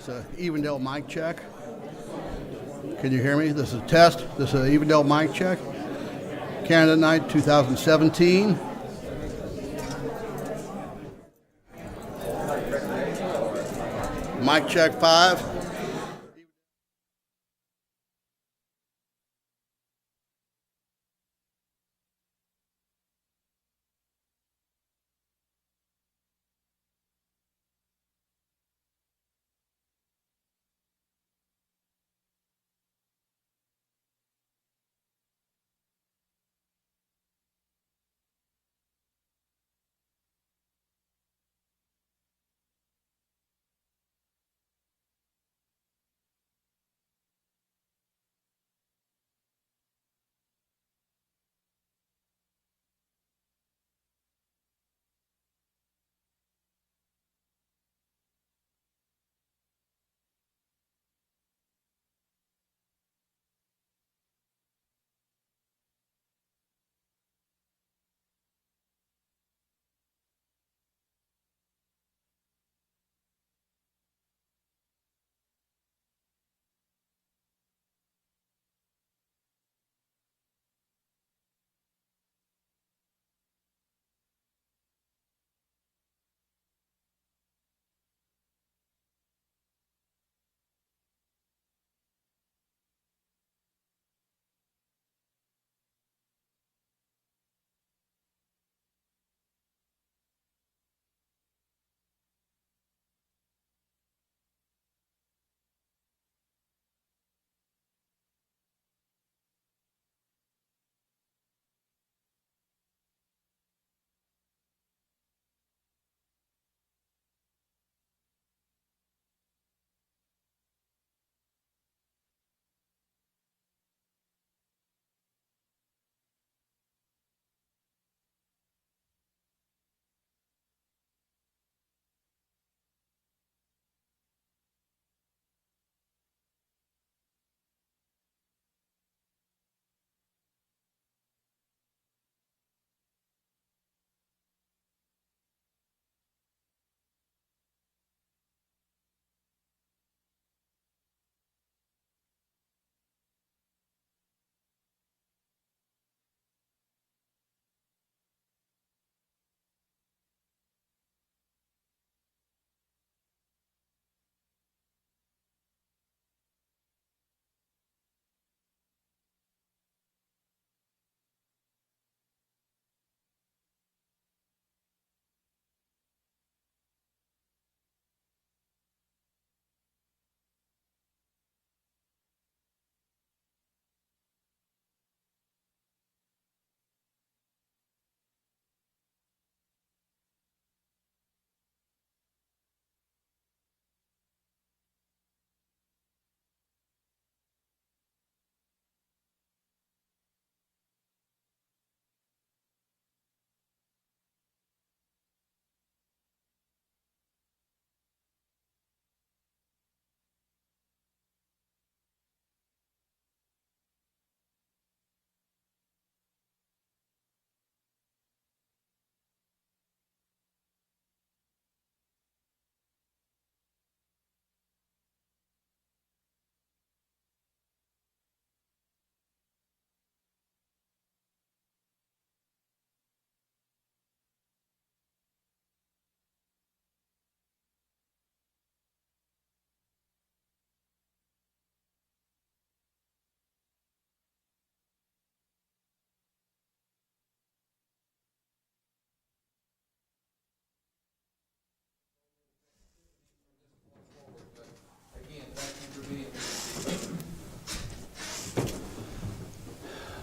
It's a Evendale mic check. Can you hear me? This is a test. This is an Evendale mic check. Canada Night 2017. Mic check 5.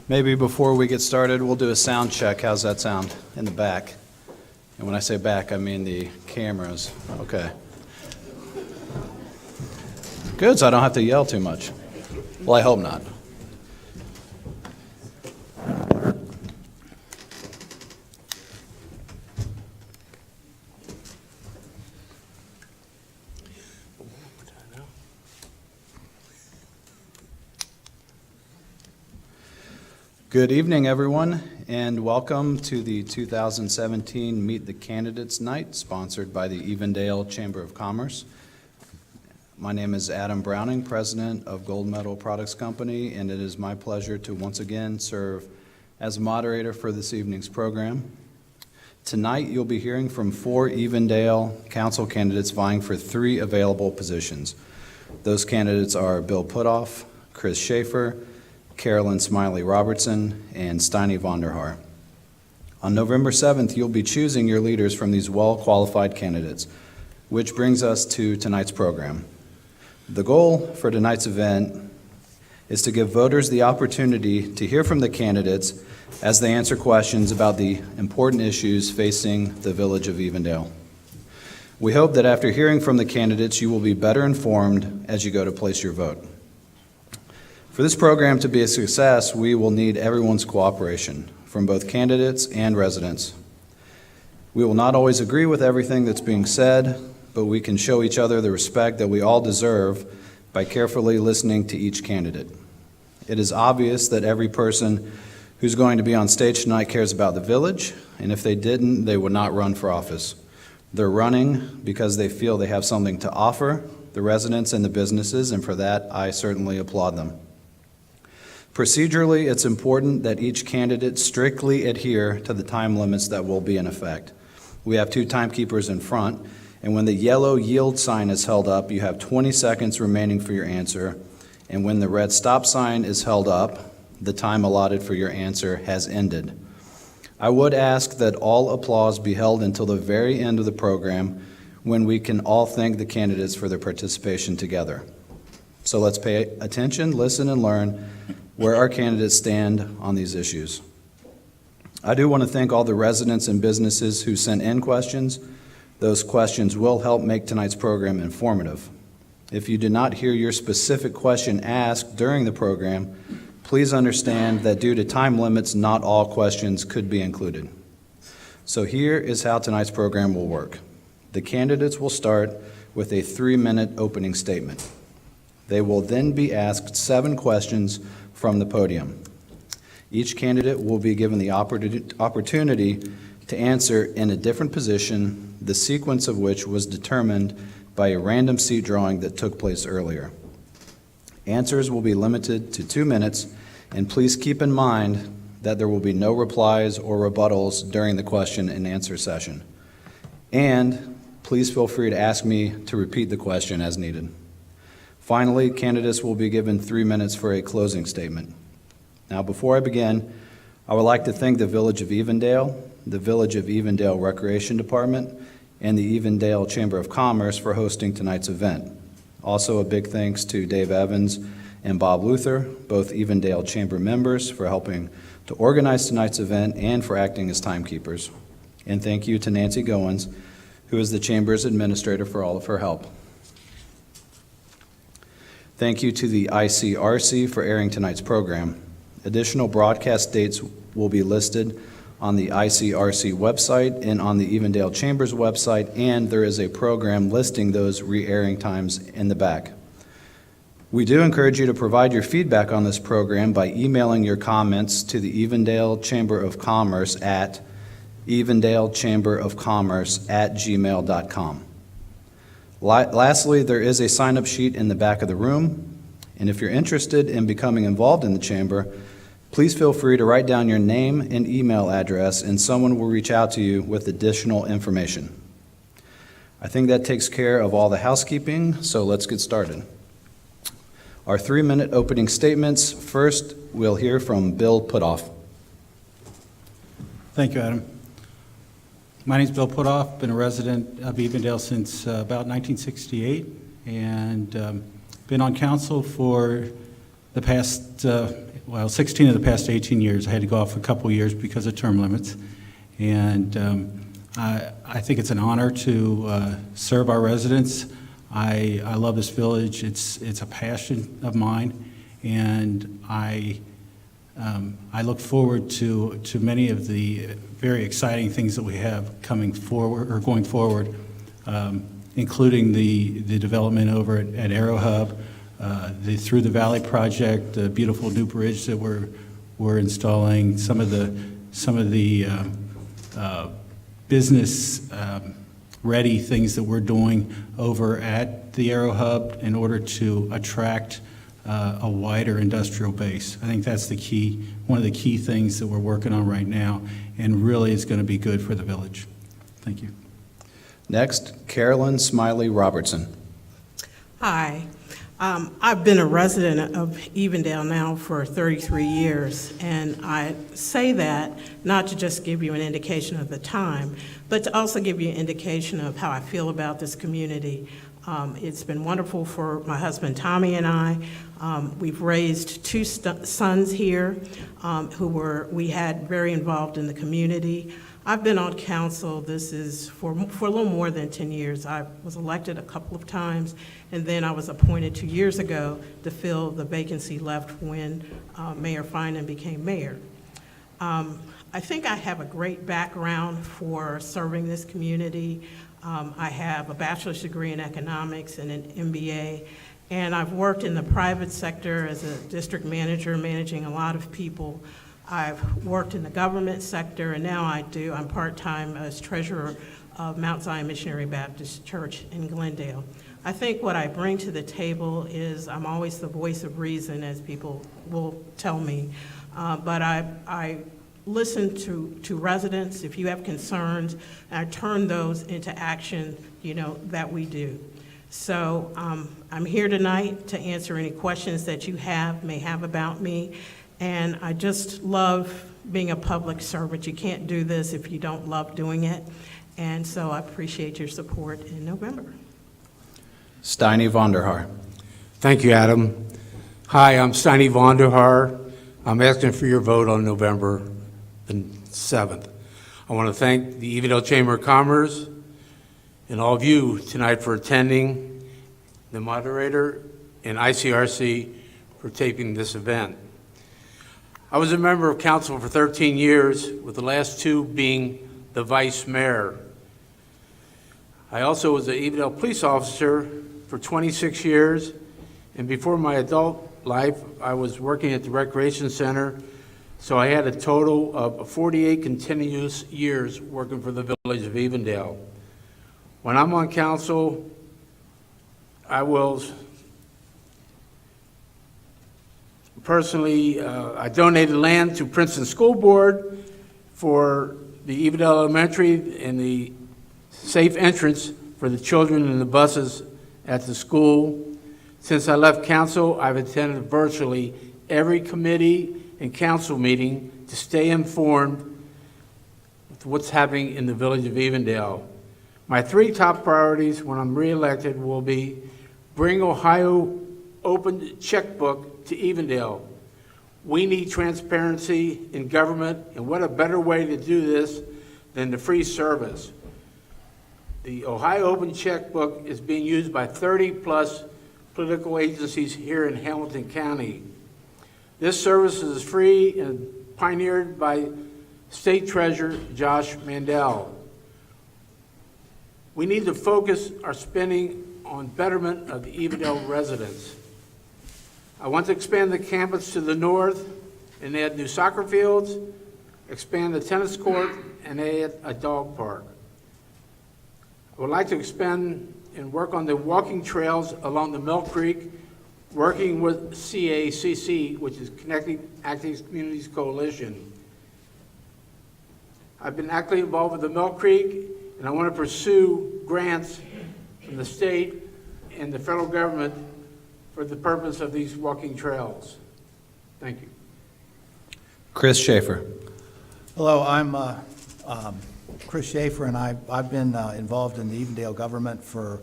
Maybe before we get started, we'll do a sound check. How's that sound in the back? And when I say back, I mean the cameras. Okay. Good, so I don't have to yell too much. Well, I hope not. Good evening, everyone, and welcome to the 2017 Meet the Candidates Night, sponsored by the Evendale Chamber of Commerce. My name is Adam Browning, President of Gold Medal Products Company, and it is my pleasure to once again serve as moderator for this evening's program. Tonight, you'll be hearing from 4 Evendale council candidates vying for 3 available positions. Those candidates are Bill Putoff, Chris Schaefer, Carolyn Smiley Robertson, and Steiny Vonderhaar. On November 7th, you'll be choosing your leaders from these well-qualified candidates, which brings us to tonight's program. The goal for tonight's event is to give voters the opportunity to hear from the candidates as they answer questions about the important issues facing the village of Evendale. We hope that after hearing from the candidates, you will be better informed as you go to place your vote. For this program to be a success, we will need everyone's cooperation from both candidates and residents. We will not always agree with everything that's being said, but we can show each other the respect that we all deserve by carefully listening to each candidate. It is obvious that every person who's going to be on stage tonight cares about the village, and if they didn't, they would not run for office. They're running because they feel they have something to offer the residents and the businesses, and for that, I certainly applaud them. Procedurally, it's important that each candidate strictly adhere to the time limits that will be in effect. We have 2 timekeepers in front, and when the yellow yield sign is held up, you have 20 seconds remaining for your answer, and when the red stop sign is held up, the time allotted for your answer has ended. I would ask that all applause be held until the very end of the program, when we can all thank the candidates for their participation together. So let's pay attention, listen, and learn where our candidates stand on these issues. I do want to thank all the residents and businesses who sent in questions. Those questions will help make tonight's program informative. If you did not hear your specific question asked during the program, please understand that due to time limits, not all questions could be included. So here is how tonight's program will work. The candidates will start with a 3-minute opening statement. They will then be asked 7 questions from the podium. Each candidate will be given the opportunity to answer in a different position, the sequence of which was determined by a random seat drawing that took place earlier. Answers will be limited to 2 minutes, and please keep in mind that there will be no replies or rebuttals during the question and answer session. And please feel free to ask me to repeat the question as needed. Finally, candidates will be given 3 minutes for a closing statement. Now, before I begin, I would like to thank the Village of Evendale, the Village of Evendale Recreation Department, and the Evendale Chamber of Commerce for hosting tonight's event. Also, a big thanks to Dave Evans and Bob Luther, both Evendale Chamber members, for helping to organize tonight's event and for acting as timekeepers. And thank you to Nancy Goins, who is the Chamber's administrator, for all of her help. Thank you to the ICRC for airing tonight's program. Additional broadcast dates will be listed on the ICRC website and on the Evendale Chamber's website, and there is a program listing those re-airing times in the back. We do encourage you to provide your feedback on this program by emailing your comments to the Evendale Chamber of Commerce at evendalechamberofcommerce@gmail.com. Lastly, there is a sign-up sheet in the back of the room, and if you're interested in becoming involved in the Chamber, please feel free to write down your name and email address, and someone will reach out to you with additional information. I think that takes care of all the housekeeping, so let's get started. Our 3-minute opening statements. First, we'll hear from Bill Putoff. Thank you, Adam. My name is Bill Putoff, been a resident of Evendale since about 1968, and been on council for the past 16 of the past 18 years. I had to go off a couple years because of term limits. And I think it's an honor to serve our residents. I love this village. It's a passion of mine, and I look forward to many of the very exciting things that we have coming forward or going forward, including the development over at Arrow Hub, the Through the Valley project, the beautiful new bridge that we're installing, some of the business ready things that we're doing over at the Aero Hub in order to attract a wider industrial base. I think that's the key, one of the key things that we're working on right now, and really is going to be good for the village. Thank you. Next, Carolyn Smiley Robertson. Hi. I've been a resident of Evendale now for 33 years, and I say that not to just give you an indication of the time, but to also give you an indication of how I feel about this community. It's been wonderful for my husband Tommy and I. We've raised two sons here who we had very involved in the community. I've been on council, this is for a little more than 10 years. I was elected a couple of times, and then I was appointed 2 years ago to fill the vacancy left when Mayor Finan became mayor. I think I have a great background for serving this community. I have a bachelor's degree in economics and an MBA, and I've worked in the private sector as a district manager, managing a lot of people. I've worked in the government sector, and now I'm part-time as treasurer of Mount Zion Missionary Baptist Church in Glendale. I think what I bring to the table is I'm always the voice of reason, as people will tell me, but I listen to residents. If you have concerns, and I turn those into action, that we do. So I'm here tonight to answer any questions that you may have about me. And I just love being a public servant. You can't do this if you don't love doing it. And so I appreciate your support in November. Steiny Vonderhaar. Thank you, Adam. Hi, I'm Steiny Vonderhaar. I'm asking for your vote on November the 7th. I want to thank the Evendale Chamber of Commerce and all of you tonight for attending, the moderator, and ICRC for taping this event. I was a member of council for 13 years, with the last 2 being the vice mayor. I also was an Evendale police officer for 26 years, and before my adult life, I was working at the recreation center, so I had a total of 48 continuous years working for the village of Evendale. When I'm on council, I will personally, I donated land to Princeton School Board for the Evendale Elementary and the safe entrance for the children in the buses at the school. Since I left council, I've attended virtually every committee and council meeting to stay informed with what's happening in the village of Evendale. My 3 top priorities when I'm reelected will be bring Ohio open checkbook to Evendale. We need transparency in government, and what a better way to do this than the free service. The Ohio Open Checkbook is being used by 30+ political agencies here in Hamilton County. This service is free and pioneered by State Treasurer Josh Mandel. We need to focus our spending on betterment of the Evendale residents. I want to expand the campus to the north and add new soccer fields, expand the tennis court, and add a dog park. I would like to expand and work on the walking trails along the Mill Creek, working with CACC, which is Connecting Active Communities Coalition. I've been actively involved with the Mill Creek, and I want to pursue grants from the state and the federal government for the purpose of these walking trails. Thank you. Chris Schaefer. Hello, I'm Chris Schaefer, and I've been involved in the Evendale government for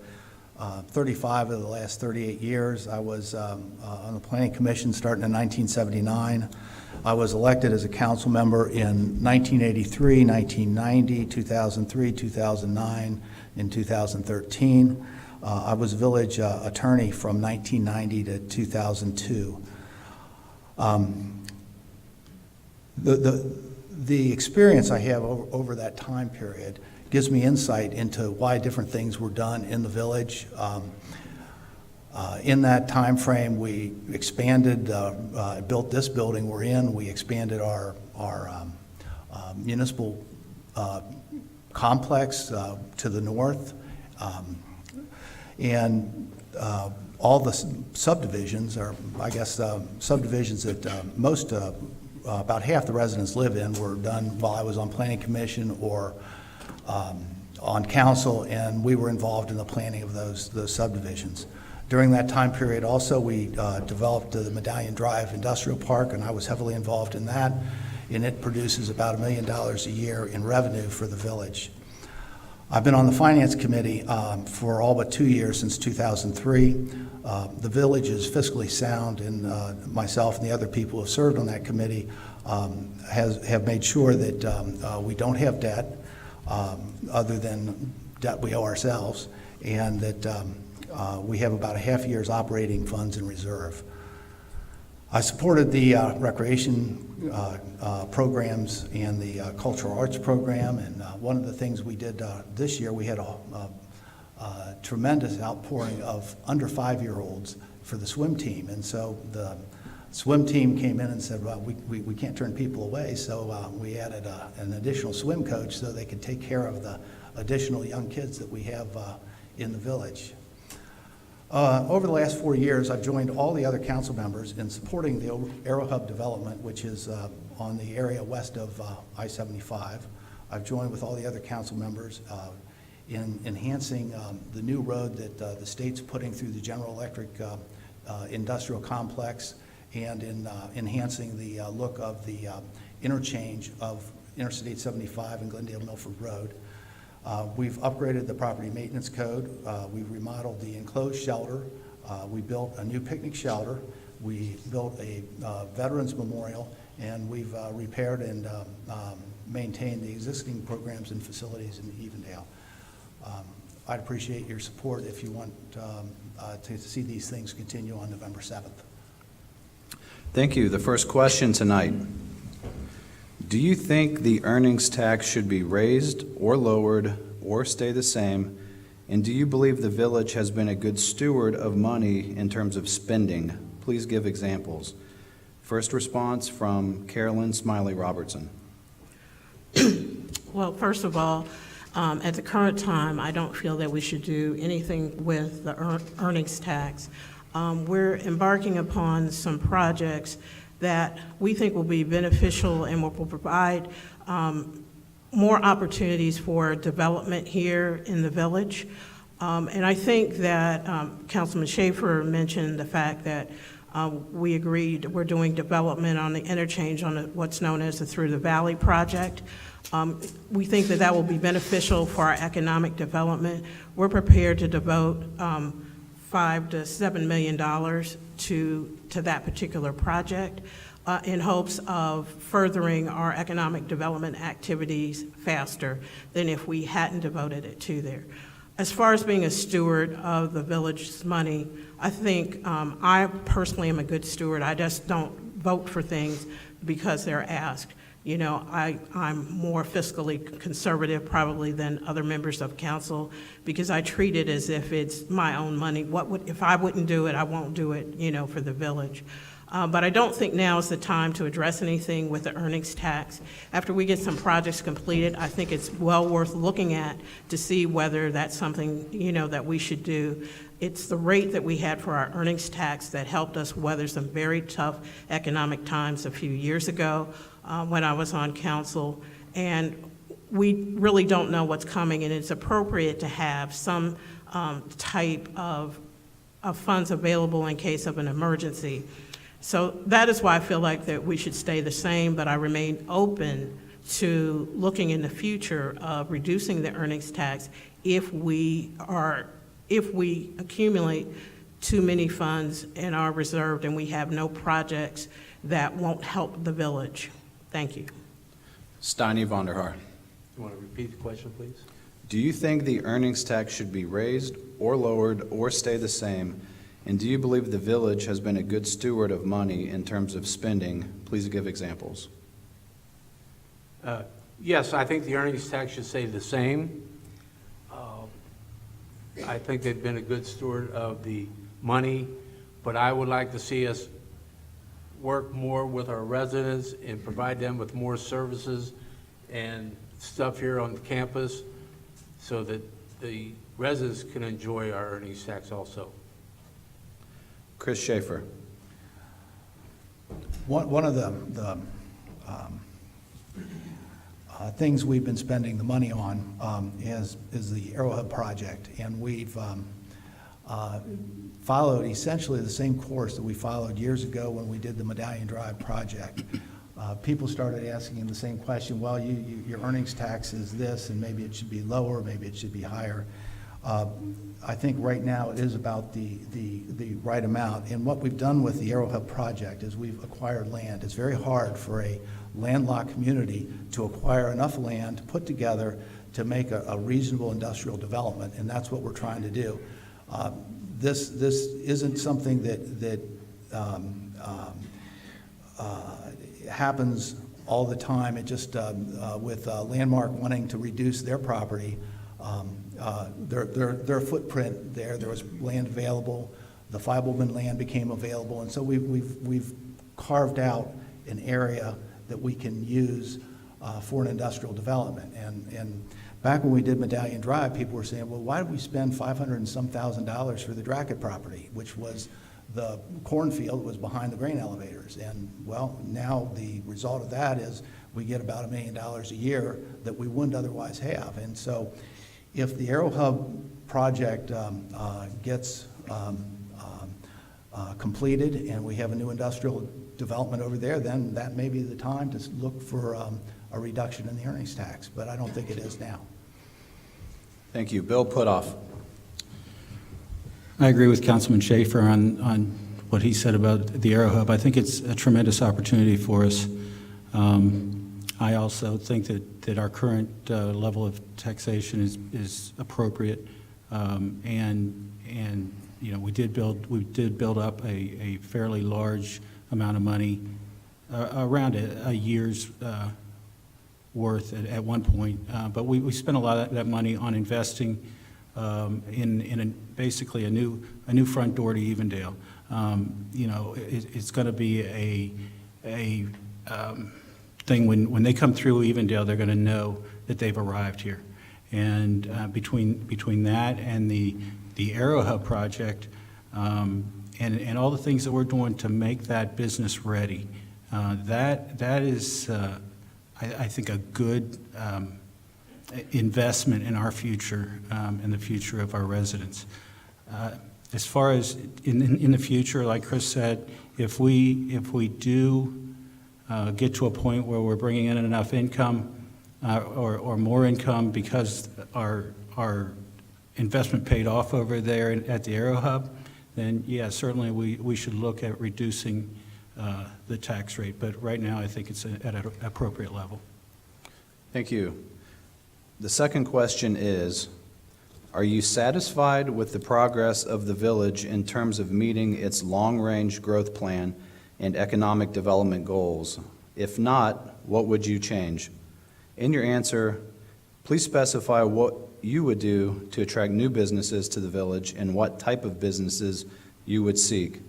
35 of the last 38 years. I was on the Planning Commission starting in 1979. I was elected as a council member in 1983, 1990, 2003, 2009, and 2013. I was village attorney from 1990 to 2002. The experience I have over that time period gives me insight into why different things were done in the village. In that time frame, we expanded, built this building we're in. We expanded our municipal complex to the north. And all the subdivisions, or I guess subdivisions that most, about half the residents live in, were done while I was on Planning Commission or on council, and we were involved in the planning of those subdivisions. During that time period also, we developed the Medallion Drive Industrial Park, and I was heavily involved in that, and it produces about $1 million a year in revenue for the village. I've been on the Finance Committee for all but 2 years, since 2003. The village is fiscally sound, and myself and the other people who have served on that committee have made sure that we don't have debt, other than debt we owe ourselves, and that we have about a half year's operating funds in reserve. I supported the recreation programs and the cultural arts program, and one of the things we did this year, we had a tremendous outpouring of under 5-year-olds for the swim team, and so the swim team came in and said, well, we can't turn people away, so we added an additional swim coach so they could take care of the additional young kids that we have in the village. Over the last 4 years, I've joined all the other council members in supporting the Aero Hub development, which is on the area west of I-75. I've joined with all the other council members in enhancing the new road that the state's putting through the General Electric industrial complex, and in enhancing the look of the interchange of Interstate 75 and Glendale-Milford Road. We've upgraded the property maintenance code. We've remodeled the enclosed shelter. We built a new picnic shelter. We built a veterans memorial, and we've repaired and maintained the existing programs and facilities in Evendale. I'd appreciate your support if you want to see these things continue on November 7th. Thank you. The first question tonight. Do you think the earnings tax should be raised or lowered or stay the same? And do you believe the village has been a good steward of money in terms of spending? Please give examples. First response from Carolyn Smiley Robertson. Well, first of all, at the current time, I don't feel that we should do anything with the earnings tax. We're embarking upon some projects that we think will be beneficial and will provide more opportunities for development here in the village. And I think that Councilman Schaefer mentioned the fact that we agreed we're doing development on the interchange on what's known as the Through the Valley project. We think that that will be beneficial for our economic development. We're prepared to devote $5 to $7 million to that particular project in hopes of furthering our economic development activities faster than if we hadn't devoted it to there. As far as being a steward of the village's money, I think I personally am a good steward. I just don't vote for things because they're asked. You know, I'm more fiscally conservative probably than other members of council because I treat it as if it's my own money. If I wouldn't do it, I won't do it, you know, for the village. But I don't think now is the time to address anything with the earnings tax. After we get some projects completed, I think it's well worth looking at to see whether that's something, you know, that we should do. It's the rate that we had for our earnings tax that helped us weather some very tough economic times a few years ago when I was on council. And we really don't know what's coming, and it's appropriate to have some type of funds available in case of an emergency. So that is why I feel like that we should stay the same, but I remain open to looking in the future of reducing the earnings tax if we accumulate too many funds and are reserved and we have no projects that won't help the village. Thank you. Steiny Vonderhaar. You want to repeat the question, please? Do you think the earnings tax should be raised or lowered or stay the same? And do you believe the village has been a good steward of money in terms of spending? Please give examples. Yes, I think the earnings tax should stay the same. I think they've been a good steward of the money, but I would like to see us work more with our residents and provide them with more services and stuff here on campus so that the residents can enjoy our earnings tax also. Chris Schaefer. One of the things we've been spending the money on is the Arrowhead project, and we've followed essentially the same course that we followed years ago when we did the Medallion Drive project. People started asking the same question, well, your earnings tax is this, and maybe it should be lower, maybe it should be higher. I think right now it is about the right amount. And what we've done with the Arrowhead project is we've acquired land. It's very hard for a landlocked community to acquire enough land to put together to make a reasonable industrial development, and that's what we're trying to do. This isn't something that happens all the time. It just, with Landmark wanting to reduce their property, their footprint there was land available, the Feibelman land became available, and so we've carved out an area that we can use for an industrial development. And back when we did Medallion Drive, people were saying, well, why did we spend $500 and some thousand for the Drackett property, which was the cornfield that was behind the grain elevators? And well, now the result of that is we get about $1 million a year that we wouldn't otherwise have. And so if the Arrowhead project gets completed and we have a new industrial development over there, then that may be the time to look for a reduction in the earnings tax, but I don't think it is now. Thank you. Bill Putoff. I agree with Councilman Schaefer on what he said about the Arrow Hub. I think it's a tremendous opportunity for us. I also think that our current level of taxation is appropriate, and you know, we did build up a fairly large amount of money, around a year's worth at one point, but we spent a lot of that money on investing in basically a new front door to Evendale. You know, it's going to be a thing when they come through Evendale, they're going to know that they've arrived here. And between that and the Arrow Hub project, and all the things that we're doing to make that business ready, that is, I think, a good investment in our future and the future of our residents. As far as in the future, like Chris said, if we do get to a point where we're bringing in enough income or more income because our investment paid off over there at the Arrow Hub, then yeah, certainly we should look at reducing the tax rate. But right now, I think it's at an appropriate level. Thank you. The second question is, are you satisfied with the progress of the village in terms of meeting its long-range growth plan and economic development goals? If not, what would you change? In your answer, please specify what you would do to attract new businesses to the village and what type of businesses you would seek.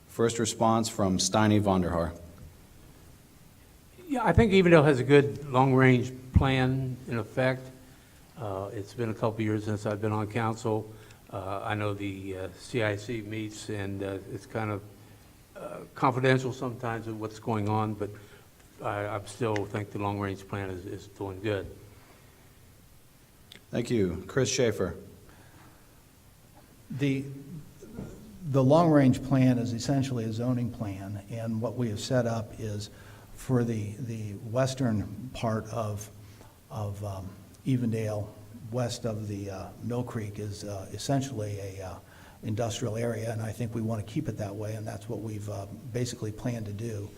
First response from Steiny Vonderhaar. Yeah, I think Evendale has a good long-range plan in effect. It's been a couple years since I've been on council. I know the CIC meets, and it's kind of confidential sometimes of what's going on, but I still think the long-range plan is doing good. Thank you. Chris Schaefer. The long-range plan is essentially a zoning plan, and what we have set up is for the western part of Evendale, west of the Mill Creek, is essentially a industrial area, and I think we want to keep it that way, and that's what we've basically planned to do.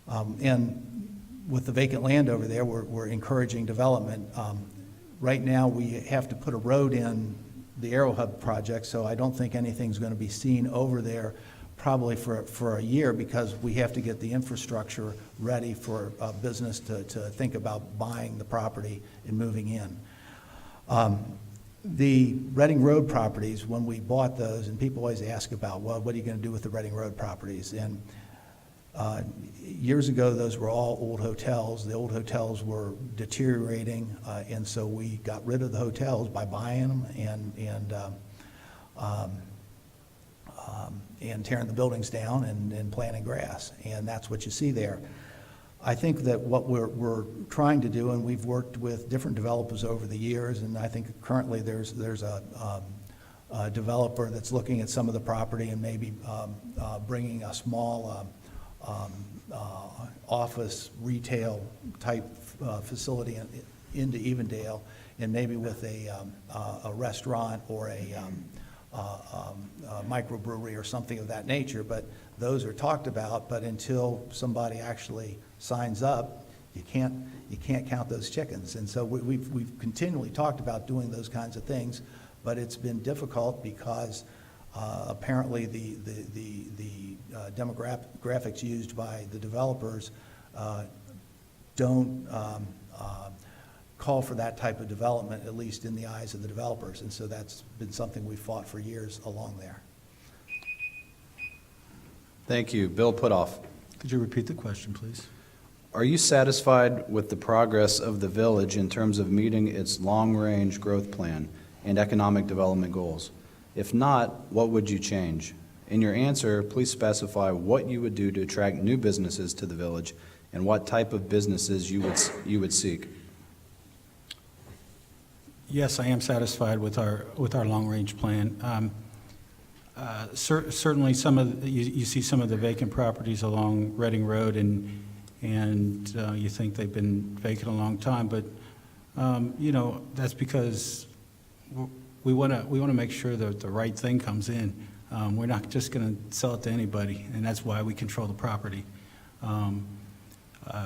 And with the vacant land over there, we're encouraging development. Right now, we have to put a road in the Arrow Hub project, so I don't think anything's going to be seen over there probably for a year, because we have to get the infrastructure ready for business to think about buying the property and moving in. The Reading Road properties, when we bought those, and people always ask about, well, what are you going to do with the Reading Road properties? And Years ago, those were all old hotels. The old hotels were deteriorating, and so we got rid of the hotels by buying them and tearing the buildings down and planting grass, and that's what you see there. I think that what we're trying to do, and we've worked with different developers over the years, and I think currently there's a developer that's looking at some of the property and maybe bringing a small office retail type facility into Evendale, and maybe with a restaurant or a microbrewery or something of that nature. But those are talked about, but until somebody actually signs up, you can't count those chickens. And so we've continually talked about doing those kinds of things, but it's been difficult because apparently the demographics used by the developers don't call for that type of development, at least in the eyes of the developers. And so that's been something we've fought for years along there. Thank you. Bill Putoff. Could you repeat the question, please? Are you satisfied with the progress of the village in terms of meeting its long-range growth plan and economic development goals? If not, what would you change? In your answer, please specify what you would do to attract new businesses to the village and what type of businesses you would seek. Yes, I am satisfied with our long-range plan. Certainly, you see some of the vacant properties along Reading Road, and you think they've been vacant a long time, but that's because we want to make sure that the right thing comes in. We're not just going to sell it to anybody, and that's why we control the property.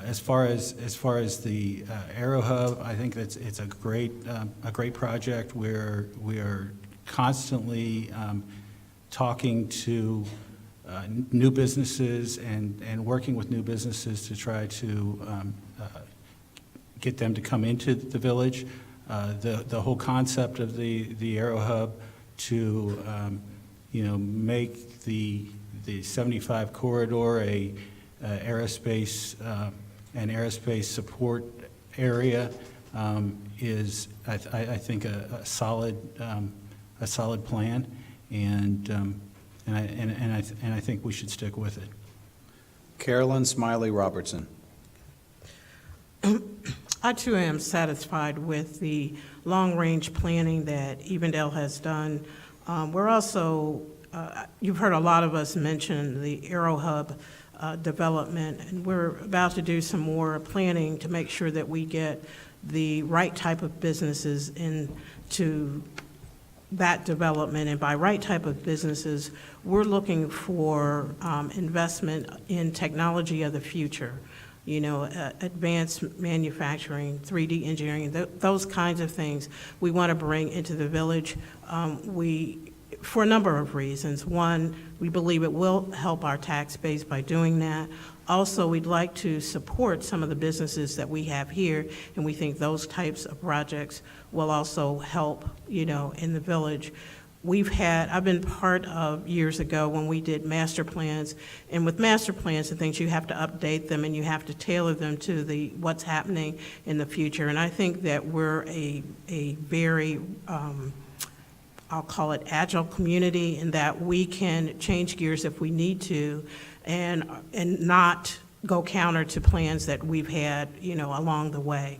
As far as the Aero Hub, I think it's a great project where we are constantly talking to new businesses and working with new businesses to try to get them to come into the village. The whole concept of the Aero Hub to make the 75 corridor an aerospace support area is I think a solid plan, and I think we should stick with it. Carolyn Smiley Robertson. I too am satisfied with the long-range planning that Evendale has done. We're also, you've heard a lot of us mention the Aero Hub development, and we're about to do some more planning to make sure that we get the right type of businesses into that development. And by right type of businesses, we're looking for investment in technology of the future. Advanced manufacturing, 3D engineering, those kinds of things we want to bring into the village. For a number of reasons. One, we believe it will help our tax base by doing that. Also, we'd like to support some of the businesses that we have here, and we think those types of projects will also help, in the village. I've been part of years ago when we did master plans, and with master plans and things, you have to update them and you have to tailor them to what's happening in the future. And I think that we're a very, I'll call it agile community, in that we can change gears if we need to and not go counter to plans that we've had, along the way.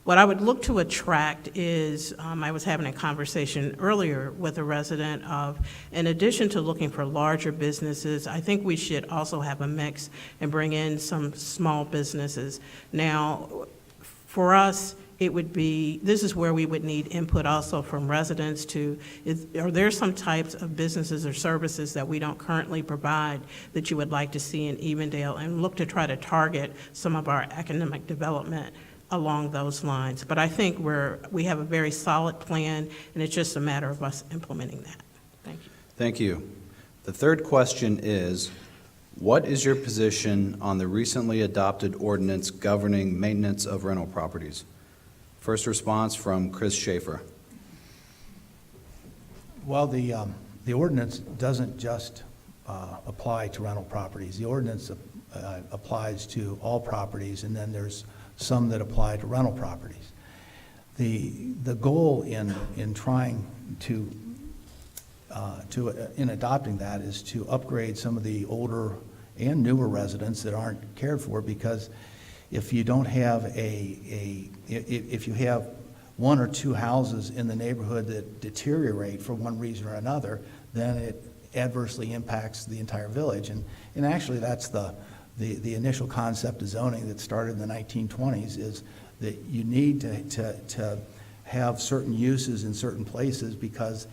What I would look to attract is, I was having a conversation earlier with a resident of, in addition to looking for larger businesses, I think we should also have a mix and bring in some small businesses. Now, for us, this is where we would need input also from residents are there some types of businesses or services that we don't currently provide that you would like to see in Evendale, and look to try to target some of our economic development along those lines. But I think we have a very solid plan, and it's just a matter of us implementing that. Thank you. Thank you. The third question is, what is your position on the recently adopted ordinance governing maintenance of rental properties? First response from Chris Schaefer. Well, the ordinance doesn't just apply to rental properties. The ordinance applies to all properties, and then there's some that apply to rental properties. The goal in trying to in adopting that is to upgrade some of the older and newer residents that aren't cared for, because if you don't have if you have one or two houses in the neighborhood that deteriorate for one reason or another, then it adversely impacts the entire village. And actually that's the initial concept of zoning that started in the 1920s, is that you need to have certain uses in certain places because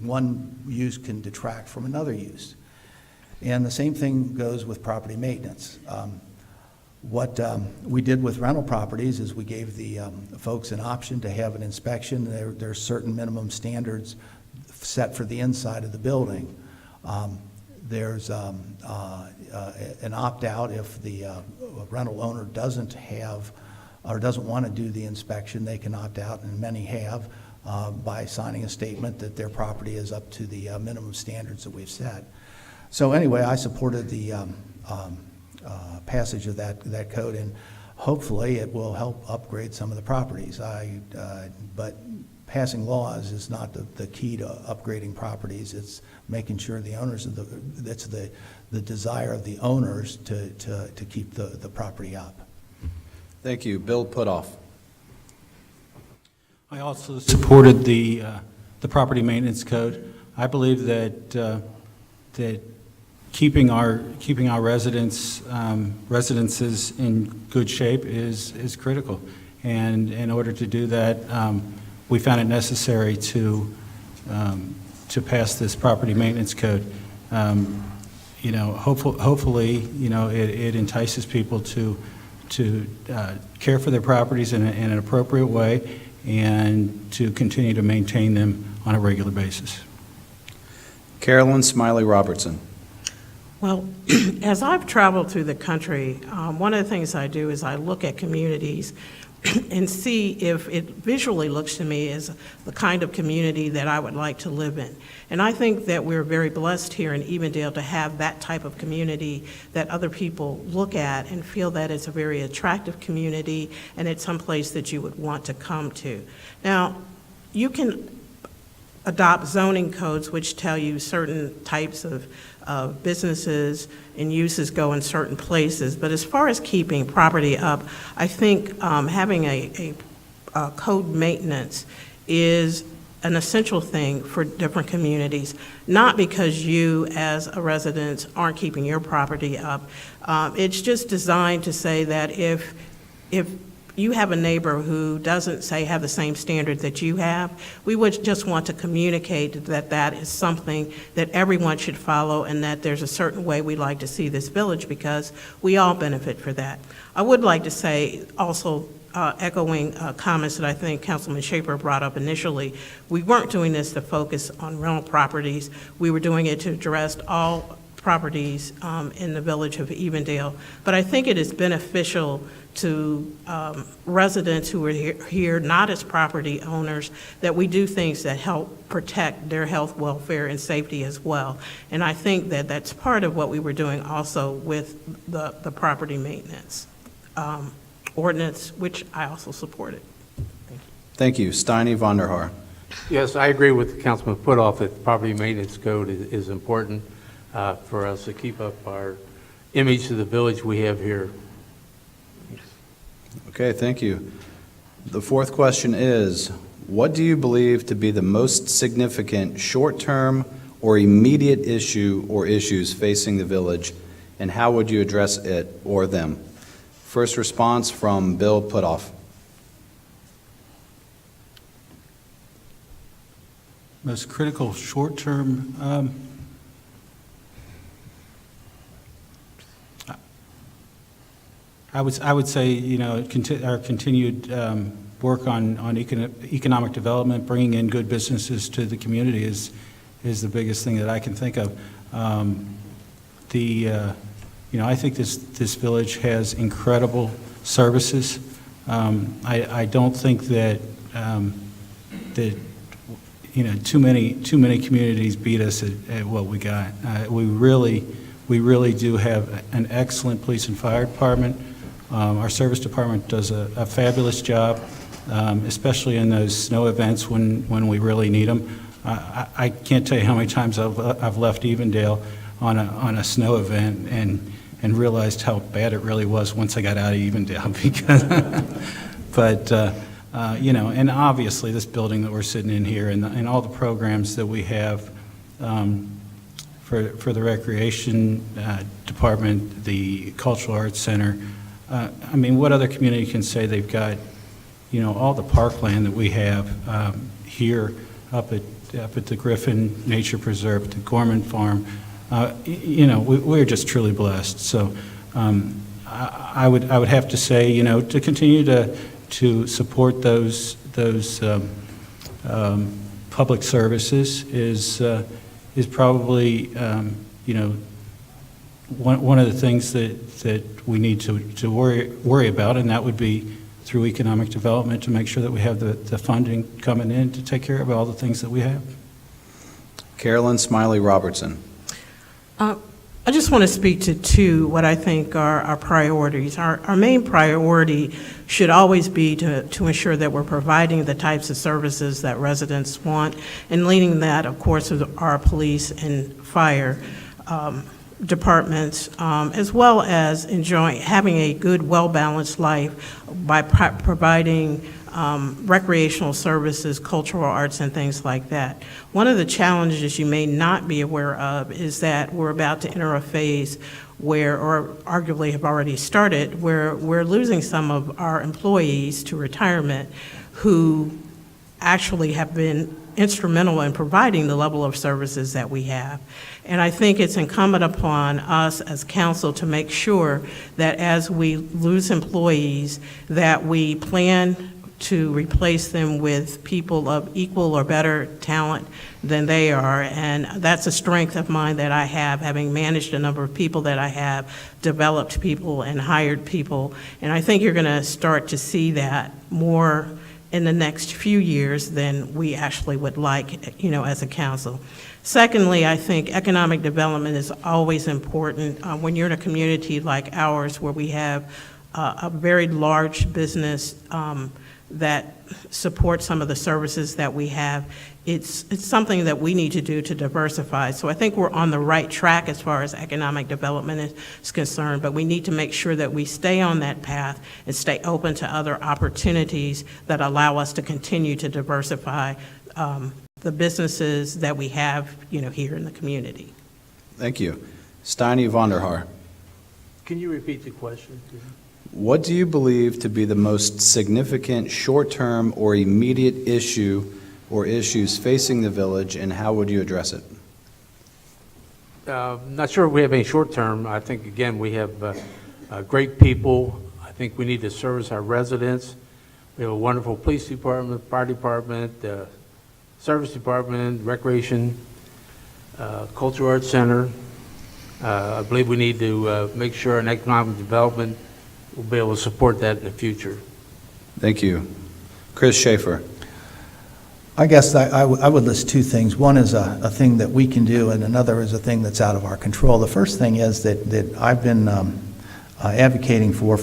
one use can detract from another use. And the same thing goes with property maintenance. What we did with rental properties is we gave the folks an option to have an inspection. There are certain minimum standards set for the inside of the building. There's an opt-out if the rental owner doesn't have or doesn't want to do the inspection. They can opt out, and many have, by signing a statement that their property is up to the minimum standards that we've set. So anyway, I supported the passage of that code, and hopefully it will help upgrade some of the properties. But passing laws is not the key to upgrading properties. It's making sure the owners of that's the desire of the owners to keep the property up. Thank you. Bill Putoff. I also supported the property maintenance code. I believe that keeping our residences in good shape is critical, and in order to do that, we found it necessary to pass this property maintenance code. Hopefully, it entices people to care for their properties in an appropriate way and to continue to maintain them on a regular basis. Carolyn Smiley Robertson. Well, as I've traveled through the country, one of the things I do is I look at communities and see if it visually looks to me as the kind of community that I would like to live in. And I think that we're very blessed here in Evendale to have that type of community that other people look at and feel that it's a very attractive community and it's someplace that you would want to come to. Now, you can adopt zoning codes which tell you certain types of businesses and uses go in certain places, but as far as keeping property up, I think having a code maintenance is an essential thing for different communities, not because you as a resident aren't keeping your property up. It's just designed to say that if you have a neighbor who doesn't, say, have the same standard that you have, we would just want to communicate that that is something that everyone should follow and that there's a certain way we like to see this village because we all benefit for that. I would like to say also, echoing comments that I think Councilman Schaefer brought up initially, we weren't doing this to focus on rental properties. We were doing it to address all properties in the village of Evendale. But I think it is beneficial to residents who are here not as property owners, that we do things that help protect their health, welfare, and safety as well. And I think that that's part of what we were doing also with the property maintenance ordinance, which I also supported. Thank you. Thank you. Steiny Vonderhaar. Yes, I agree with Councilman Putoff that the property maintenance code is important for us to keep up our image of the village we have here. Okay, thank you. The fourth question is, what do you believe to be the most significant short-term or immediate issue or issues facing the village, and how would you address it or them? First response from Bill Putoff. Most critical short-term, I would say, our continued work on economic development, bringing in good businesses to the community is the biggest thing that I can think of. I think this village has incredible services. I don't think that too many communities beat us at what we got. We We really do have an excellent police and fire department. Our service department does a fabulous job, especially in those snow events when we really need them. I can't tell you how many times I've left Evendale on a snow event and realized how bad it really was once I got out of Evendale. And obviously this building that we're sitting in here and all the programs that we have for the recreation department, the cultural arts center. What other community can say they've got, all the parkland that we have here up at the Griffin Nature Preserve, the Gorman Farm. We're just truly blessed. So I would have to say, to continue to support those public services is probably one of the things that we need to worry about, and that would be through economic development to make sure that we have the funding coming in to take care of all the things that we have. Carolyn Smiley Robertson. I just want to speak to what I think are our priorities. Our main priority should always be to ensure that we're providing the types of services that residents want, and leading that, of course, with our police and fire departments, as well as having a good, well-balanced life by providing recreational services, cultural arts, and things like that. One of the challenges you may not be aware of is that we're about to enter a phase where, or arguably have already started, where we're losing some of our employees to retirement who actually have been instrumental in providing the level of services that we have. And I think it's incumbent upon us as council to make sure that as we lose employees, that we plan to replace them with people of equal or better talent than they are. And that's a strength of mine that I have, having managed a number of people that I have, developed people and hired people. And I think you're going to start to see that more in the next few years than we actually would like, as a council. Secondly, I think economic development is always important. When you're in a community like ours where we have a very large business that supports some of the services that we have, it's something that we need to do to diversify. So I think we're on the right track as far as economic development is concerned, but we need to make sure that we stay on that path and stay open to other opportunities that allow us to continue to diversify the businesses that we have, here in the community. Thank you. Steiny Vonderhaar. Can you repeat the question? What do you believe to be the most significant short-term or immediate issue or issues facing the village, and how would you address it? Not sure if we have any short-term. I think, again, we have great people. I think we need to service our residents. We have a wonderful police department, fire department, service department, recreation, cultural arts center. I believe we need to make sure an economic development will be able to support that in the future. Thank you. Chris Schaefer. I guess I would list two things. One is a thing that we can do, and another is a thing that's out of our control. The first thing is that I've been advocating for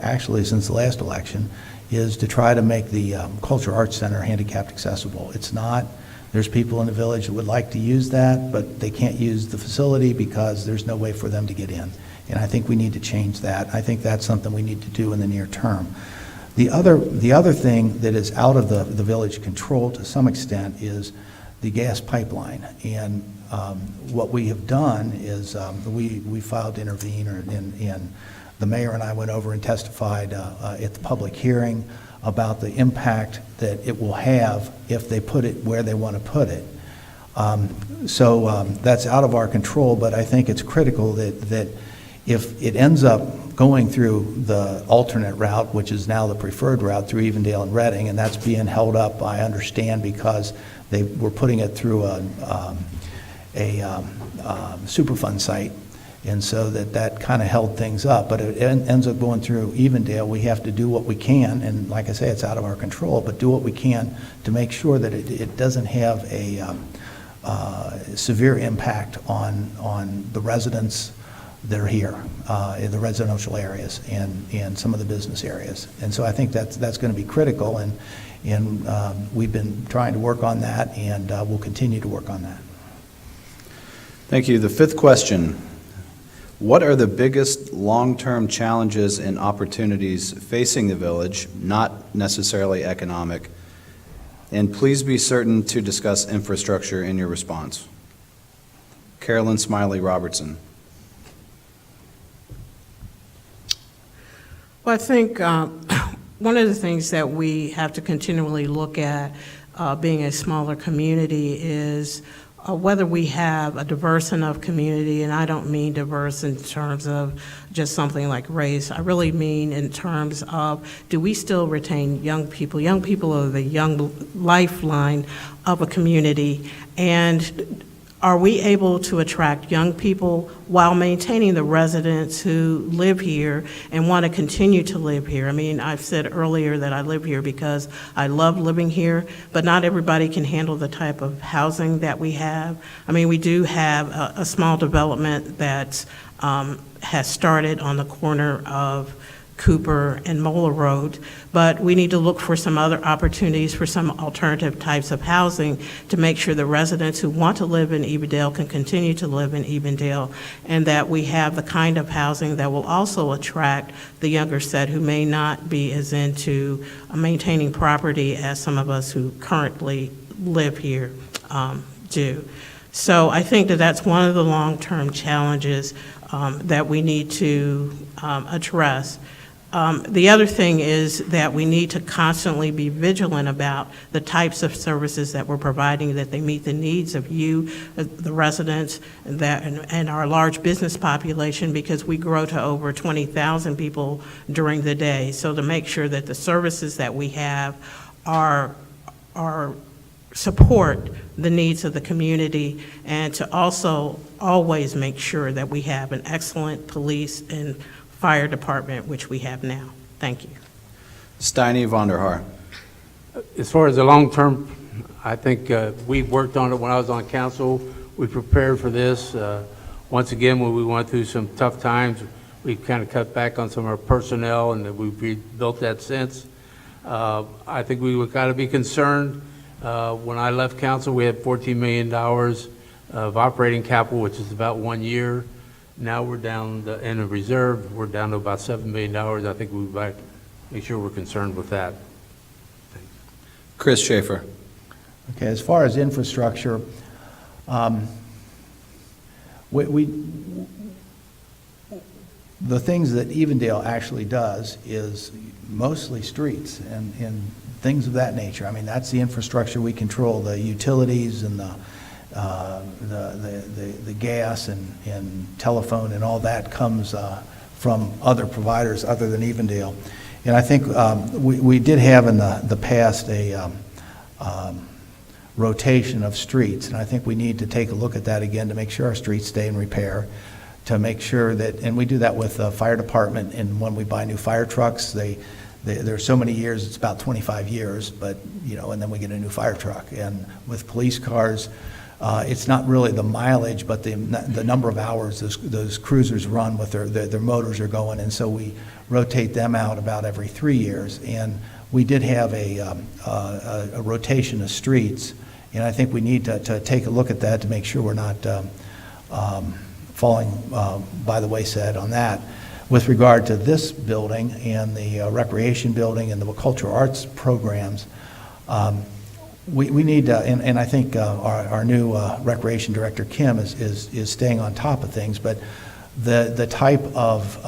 actually since the last election, is to try to make the Cultural Arts Center handicapped accessible. It's not. There's people in the village that would like to use that, but they can't use the facility because there's no way for them to get in. And I think we need to change that. I think that's something we need to do in the near term. The other thing that is out of the village control to some extent is the gas pipeline. And what we have done is we filed to intervene, and the mayor and I went over and testified at the public hearing about the impact that it will have if they put it where they want to put it. So that's out of our control, but I think it's critical that if it ends up going through the alternate route, which is now the preferred route through Evendale and Reading, and that's being held up, I understand, because they were putting it through a Superfund site, and so that kind of held things up. But it ends up going through Evendale. We have to do what we can, and like I say, it's out of our control, but do what we can to make sure that it doesn't have severe impact on the residents that are here in the residential areas and some of the business areas. And so I think that's going to be critical, and we've been trying to work on that, and we'll continue to work on that. Thank you. The fifth question: what are the biggest long-term challenges and opportunities facing the village, not necessarily economic? And please be certain to discuss infrastructure in your response. Carolyn Smiley Robertson. Well, I think one of the things that we have to continually look at being a smaller community is whether we have a diverse enough community, and I don't mean diverse in terms of just something like race. I really mean in terms of, do we still retain young people? Young people are the young lifeline of a community, and are we able to attract young people while maintaining the residents who live here and want to continue to live here? I mean, I've said earlier that I live here because I love living here, but not everybody can handle the type of housing that we have. I mean, we do have a small development that has started on the corner of Cooper and Mola Road, but we need to look for some other opportunities for some alternative types of housing to make sure the residents who want to live in Evendale can continue to live in Evendale, and that we have the kind of housing that will also attract the younger set who may not be as into maintaining property as some of us who currently live here do. So I think that that's one of the long-term challenges that we need to address. The other thing is that we need to constantly be vigilant about the types of services that we're providing, that they meet the needs of you, the residents, and our large business population, because we grow to over 20,000 people during the day. So to make sure that the services that we have are support the needs of the community, and to also always make sure that we have an excellent police and fire department, which we have now. Thank you. Steiny Vonderhaar. As far as the long term, I think we worked on it when I was on council. We prepared for this. Once again, when we went through some tough times, we kind of cut back on some of our personnel, and we've rebuilt that since. I think we got to be concerned. When I left council, we had $14 million of operating capital, which is about 1 year. Now we're down in a reserve. We're down to about $7 million. I think we've got to make sure we're concerned with that. Chris Schaefer. Okay, as far as infrastructure, the things that Evendale actually does is mostly streets and things of that nature. I mean, that's the infrastructure we control, the utilities and the gas and telephone and all that comes from other providers other than Evendale. And I think we did have in the past a rotation of streets, and I think we need to take a look at that again to make sure our streets stay in repair, to make sure that, and we do that with the fire department, and when we buy new fire trucks, there's so many years, it's about 25 years, but, you know, and then we get a new fire truck. And with police cars, it's not really the mileage, but the number of hours those cruisers run with their motors are going, and so we rotate them out about every 3 years. And we did have a rotation of streets, and I think we need to take a look at that to make sure we're not falling by the wayside on that. With regard to this building and the recreation building and the cultural arts programs, we need to, and I think our new recreation director, Kim, is staying on top of things, but the type of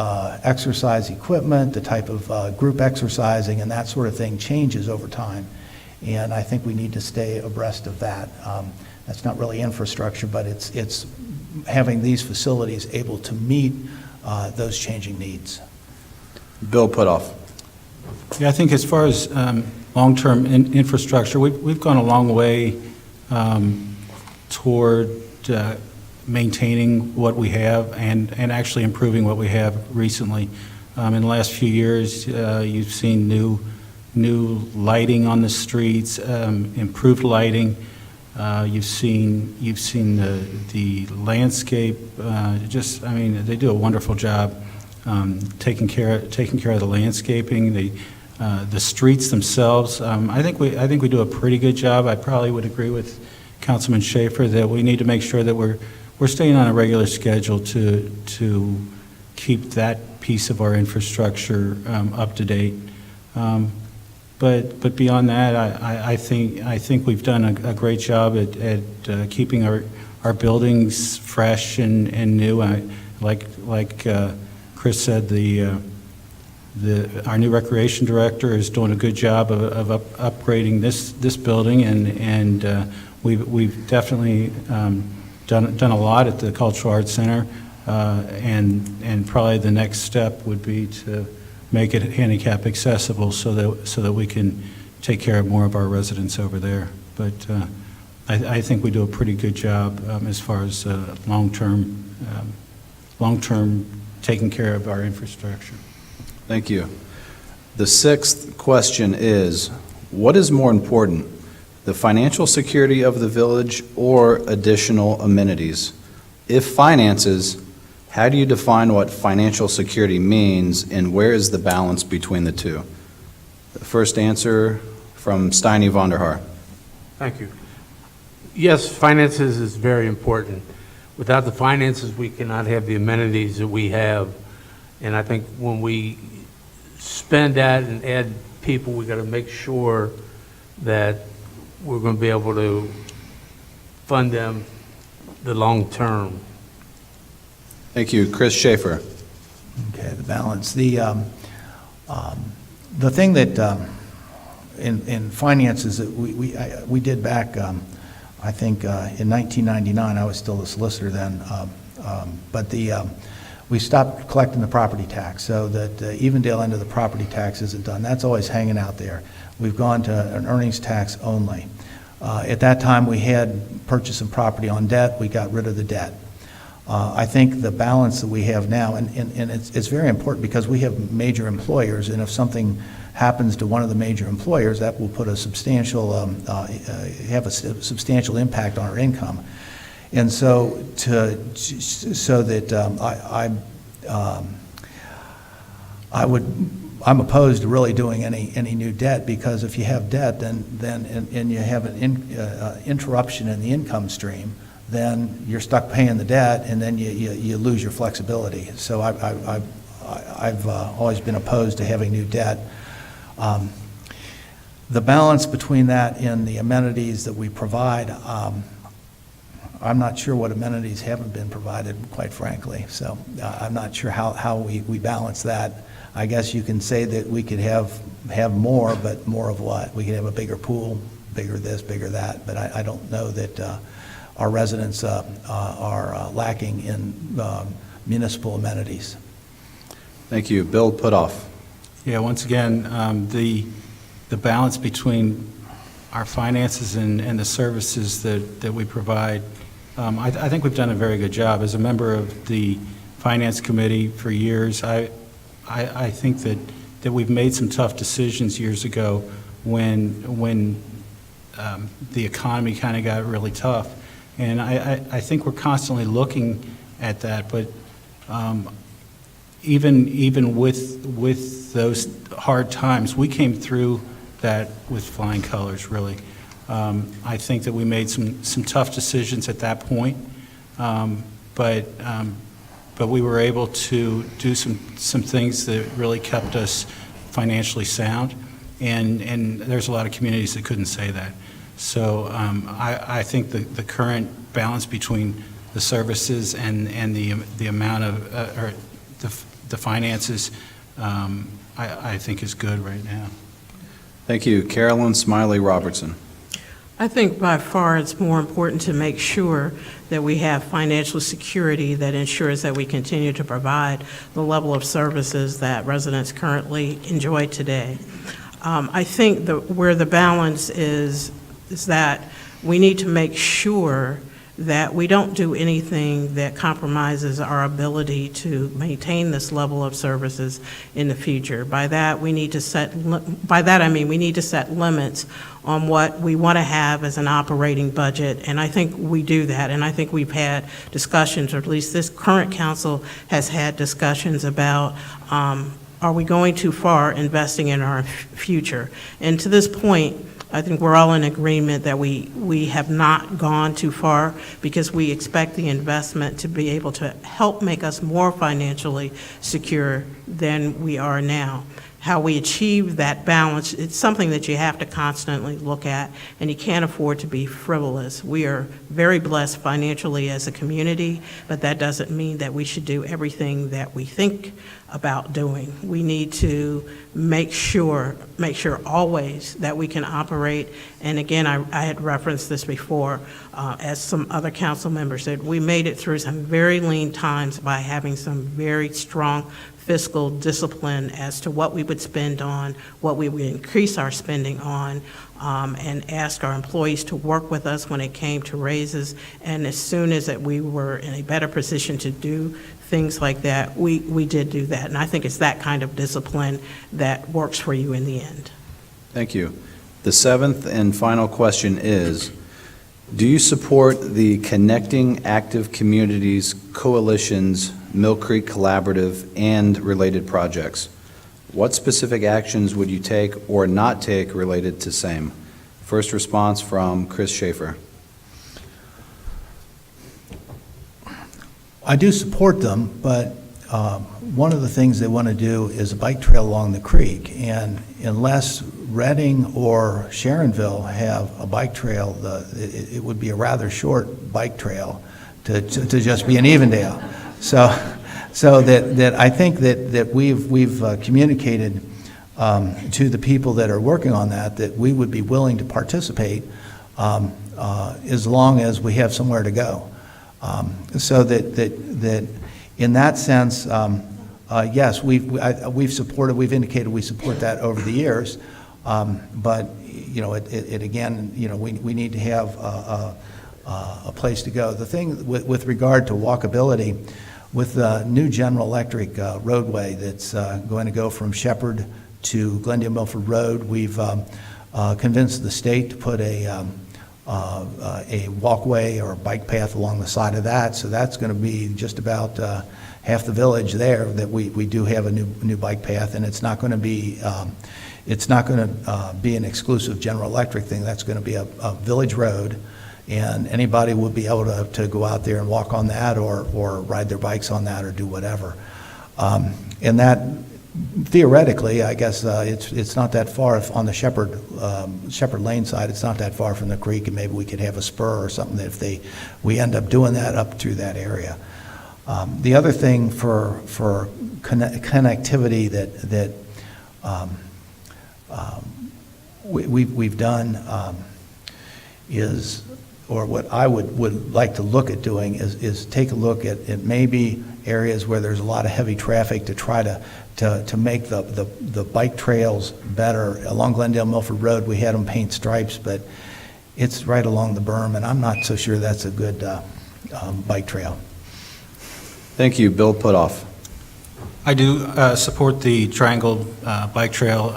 exercise equipment, the type of group exercising and that sort of thing changes over time, and I think we need to stay abreast of that. That's not really infrastructure, but it's having these facilities able to meet those changing needs. Bill Putoff. Yeah, I think as far as long-term infrastructure, we've gone a long way toward maintaining what we have and actually improving what we have recently. In the last few years, you've seen new lighting on the streets, improved lighting. You've seen the landscape. I mean, they do a wonderful job taking care of the landscaping, the streets themselves. I think we do a pretty good job. I probably would agree with Councilman Schaefer that we need to make sure that we're staying on a regular schedule to keep that piece of our infrastructure up to date. But beyond that, I think we've done a great job at keeping our buildings fresh and new. Like Chris said, our new recreation director is doing a good job of upgrading this building, and we've definitely done a lot at the Cultural Arts Center, and probably the next step would be to make it handicap accessible so that we can take care of more of our residents over there. But I think we do a pretty good job as far as long-term taking care of our infrastructure. Thank you. The sixth question is, what is more important, the financial security of the village or additional amenities? If finances, how do you define what financial security means, and where is the balance between the two? The first answer from Steiny Vonderhaar. Thank you. Yes, finances is very important. Without the finances, we cannot have the amenities that we have. And I think when we spend that and add people, we got to make sure that we're going to be able to fund them the long term. Thank you. Chris Schaefer. Okay, the balance. The thing that in finances that we did back, I think in 1999, I was still a solicitor then, but we stopped collecting the property tax, so that the Evendale end of the property tax isn't done. That's always hanging out there. We've gone to an earnings tax only. At that time, we had purchased some property on debt. We got rid of the debt. I think the balance that we have now, and it's very important because we have major employers, and if something happens to one of the major employers, that will put a substantial, have a substantial impact on our income. And so I'm opposed to really doing any new debt, because if you have debt, then you have an interruption in the income stream, then you're stuck paying the debt, and then you lose your flexibility. So I've always been opposed to having new debt. The balance between that and the amenities that we provide, I'm not sure what amenities haven't been provided, quite frankly. So I'm not sure how we balance that. I guess you can say that we could have more, but more of what? We could have a bigger pool, bigger this, bigger that, but I don't know that our residents are lacking in municipal amenities. Thank you. Bill Putoff. Yeah, once again, the balance between our finances and the services that we provide, I think we've done a very good job. As a member of the Finance Committee for years, I think that we've made some tough decisions years ago when the economy kind of got really tough. And I think we're constantly looking at that, but even with those hard times, we came through that with flying colors, really. I think that we made some tough decisions at that point, but we were able to do some things that really kept us financially sound, and there's a lot of communities that couldn't say that. So I think the current balance between the services and the amount of or the finances, I think is good right now. Thank you. Carolyn Smiley Robertson. I think by far it's more important to make sure that we have financial security that ensures that we continue to provide the level of services that residents currently enjoy today. I think where the balance is that we need to make sure that we don't do anything that compromises our ability to maintain this level of services in the future. By that, we need to set limits on what we want to have as an operating budget, and I think we do that, and I think we've had discussions, or at least this current council has had discussions about, are we going too far investing in our future? And to this point, I think we're all in agreement that we have not gone too far, because we expect the investment to be able to help make us more financially secure than we are now. How we achieve that balance, it's something that you have to constantly look at, and you can't afford to be frivolous. We are very blessed financially as a community, but that doesn't mean that we should do everything that we think about doing. We need to make sure always that we can operate, and again, I had referenced this before, as some other council members said, we made it through some very lean times by having some very strong fiscal discipline as to what we would spend on, what we would increase our spending on, and ask our employees to work with us when it came to raises. And as soon as that we were in a better position to do things like that, we did do that. And I think it's that kind of discipline that works for you in the end. Thank you. The seventh and final question is, do you support the Connecting Active Communities Coalition's Mill Creek Collaborative and related projects? What specific actions would you take or not take related to same? First response from Chris Schaefer. I do support them, but one of the things they want to do is a bike trail along the creek, and unless Reading or Sharonville have a bike trail, it would be a rather short bike trail to just be in Evendale. So that I think that we've communicated to the people that are working on that we would be willing to participate as long as we have somewhere to go. So that in that sense, yes, we've indicated we support that over the years, but it again, we need to have a place to go. The thing with regard to walkability, with the new General Electric roadway that's going to go from Shepherd to Glendale Milford Road, we've convinced the state to put a walkway or a bike path along the side of that. So that's going to be just about half the village there that we do have a new bike path, and it's not going to be an exclusive General Electric thing. That's going to be a village road, and anybody will be able to go out there and walk on that or ride their bikes on that or do whatever. And that, theoretically, I guess it's not that far on the Shepherd Lane side. It's not that far from the creek, and maybe we could have a spur or something if we end up doing that up through that area. The other thing for connectivity that we've done is, or what I would like to look at doing is take a look at maybe areas where there's a lot of heavy traffic to try to make the bike trails better. Along Glendale Milford Road, we had them paint stripes, but it's right along the berm, and I'm not so sure that's a good bike trail. Thank you. Bill Putoff. I do support the Triangle Bike Trail.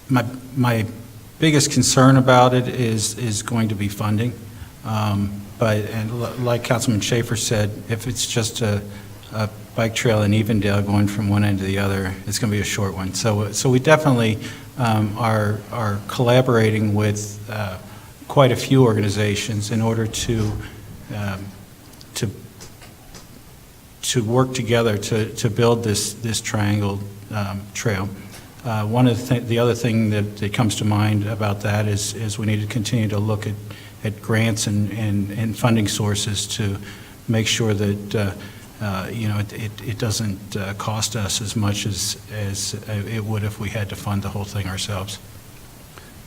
My biggest concern about it is going to be funding. But like Councilman Schaefer said, if it's just a bike trail in Evendale going from one end to the other, it's going to be a short one. So we definitely are collaborating with quite a few organizations in order to work together to build this triangle trail. One of the other thing that comes to mind about that is we need to continue to look at grants and funding sources to make sure that it doesn't cost us as much as it would if we had to fund the whole thing ourselves.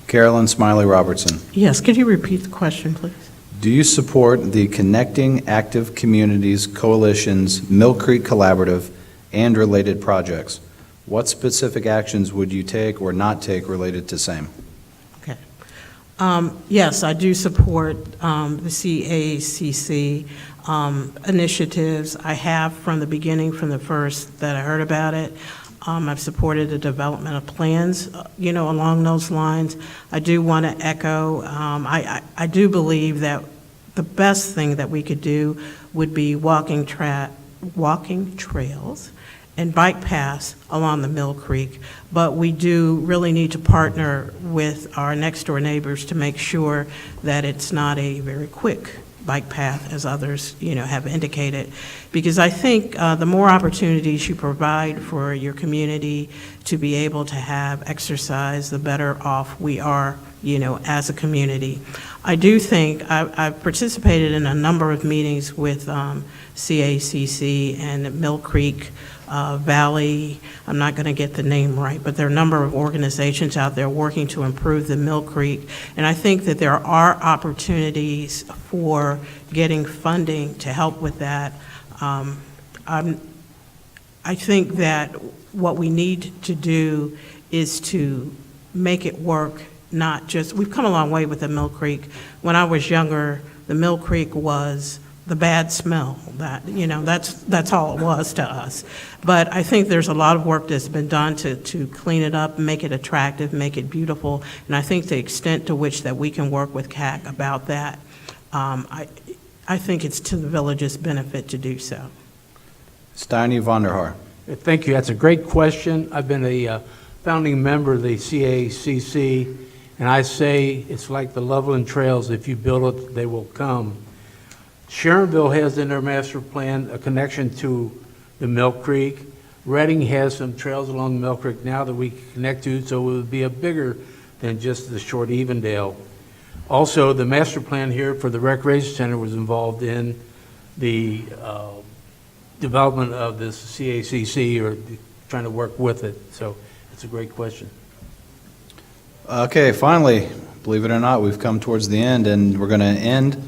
Carolyn Smiley Robertson. Yes, could you repeat the question, please? Do you support the Connecting Active Communities Coalition's Mill Creek Collaborative and related projects? What specific actions would you take or not take related to same? Okay. Yes, I do support the CACC initiatives. I have from the beginning, from the first that I heard about it. I've supported the development of plans, along those lines. I do want to echo, I do believe that the best thing that we could do would be walking trails and bike paths along the Mill Creek, but we do really need to partner with our next-door neighbors to make sure that it's not a very quick bike path, as others, have indicated, because I think the more opportunities you provide for your community to be able to have exercise, the better off we are, as a community. I do think I've participated in a number of meetings with CACC and Mill Creek Valley. I'm not going to get the name right, but there are a number of organizations out there working to improve the Mill Creek, and I think that there are opportunities for getting funding to help with that. I think that what we need to do is to make it work, not just, we've come a long way with the Mill Creek. When I was younger, the Mill Creek was the bad smell, that's all it was to us. But I think there's a lot of work that's been done to clean it up, make it attractive, make it beautiful, and I think the extent to which that we can work with CAC about that, I think it's to the village's benefit to do so. Steiny Vonderhaar. Thank you. That's a great question. I've been a founding member of the CACC, and I say it's like the Loveland Trails. If you build it, they will come. Sharonville has in their master plan a connection to the Mill Creek. Reading has some trails along the Mill Creek now that we can connect to, so it would be a bigger than just the short Evendale. Also, the master plan here for the Recreation Center was involved in the development of this CACC, or trying to work with it. So it's a great question. Okay, finally, believe it or not, we've come towards the end, and we're going to end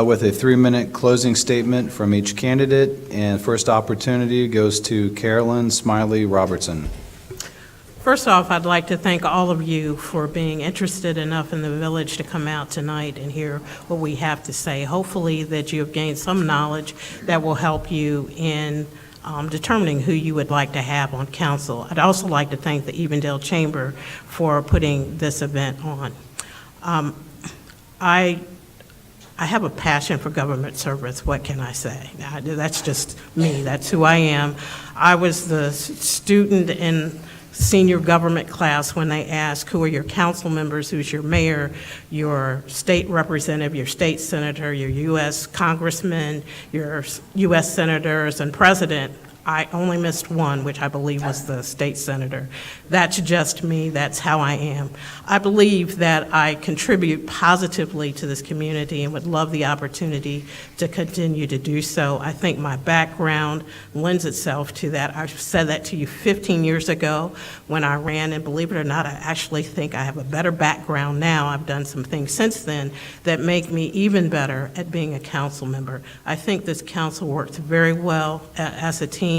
with a 3-minute closing statement from each candidate, and first opportunity goes to Carolyn Smiley Robertson. First off, I'd like to thank all of you for being interested enough in the village to come out tonight and hear what we have to say. Hopefully that you have gained some knowledge that will help you in determining who you would like to have on council. I'd also like to thank the Evendale Chamber for putting this event on. I have a passion for government service. What can I say? That's just me. That's who I am. I was the student in senior government class when they asked who are your council members, who's your mayor, your state representative, your state senator, your U.S. congressman, your U.S. senators, and president. I only missed one, which I believe was the state senator. That's just me. That's how I am. I believe that I contribute positively to this community and would love the opportunity to continue to do so. I think my background lends itself to that. I said that to you 15 years ago when I ran, and believe it or not, I actually think I have a better background now. I've done some things since then that make me even better at being a council member. I think this council works very well as a team.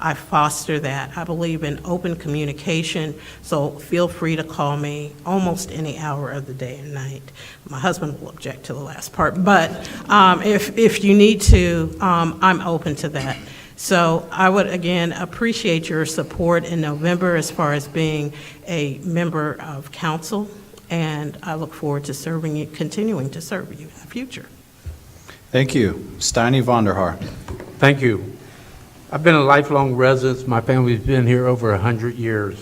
I foster that. I believe in open communication, so feel free to call me almost any hour of the day and night. My husband will object to the last part, but if you need to, I'm open to that. So I would, again, appreciate your support in November as far as being a member of council, and I look forward to serving you, continuing to serve you in the future. Thank you. Steiny Vonderhaar. Thank you. I've been a lifelong resident. My family's been here over 100 years.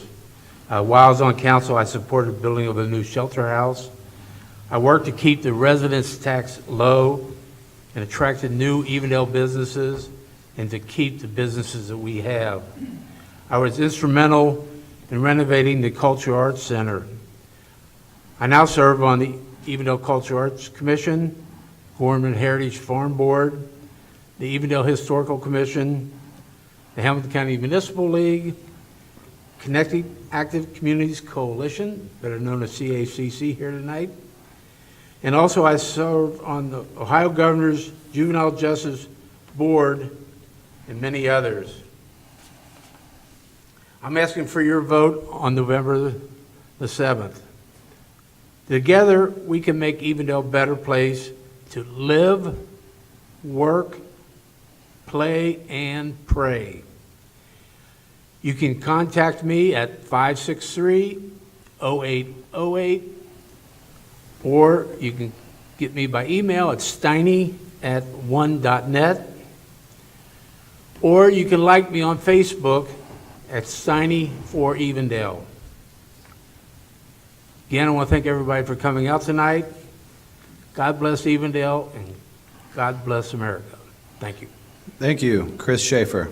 While I was on council, I supported the building of a new shelter house. I worked to keep the residence tax low and attracted new Evendale businesses and to keep the businesses that we have. I was instrumental in renovating the Cultural Arts Center. I now serve on the Evendale Cultural Arts Commission, Gorman Heritage Farm Board, the Evendale Historical Commission, the Hamilton County Municipal League, Connecting Active Communities Coalition, better known as CACC here tonight, and also I serve on the Ohio Governor's Juvenile Justice Board and many others. I'm asking for your vote on November the 7th. Together, we can make Evendale a better place to live, work, play, and pray. You can contact me at 563-0808, or you can get me by email at steiny@one.net, or you can like me on Facebook at Steiny for Evendale. Again, I want to thank everybody for coming out tonight. God bless Evendale, and God bless America. Thank you. Thank you. Chris Schaefer.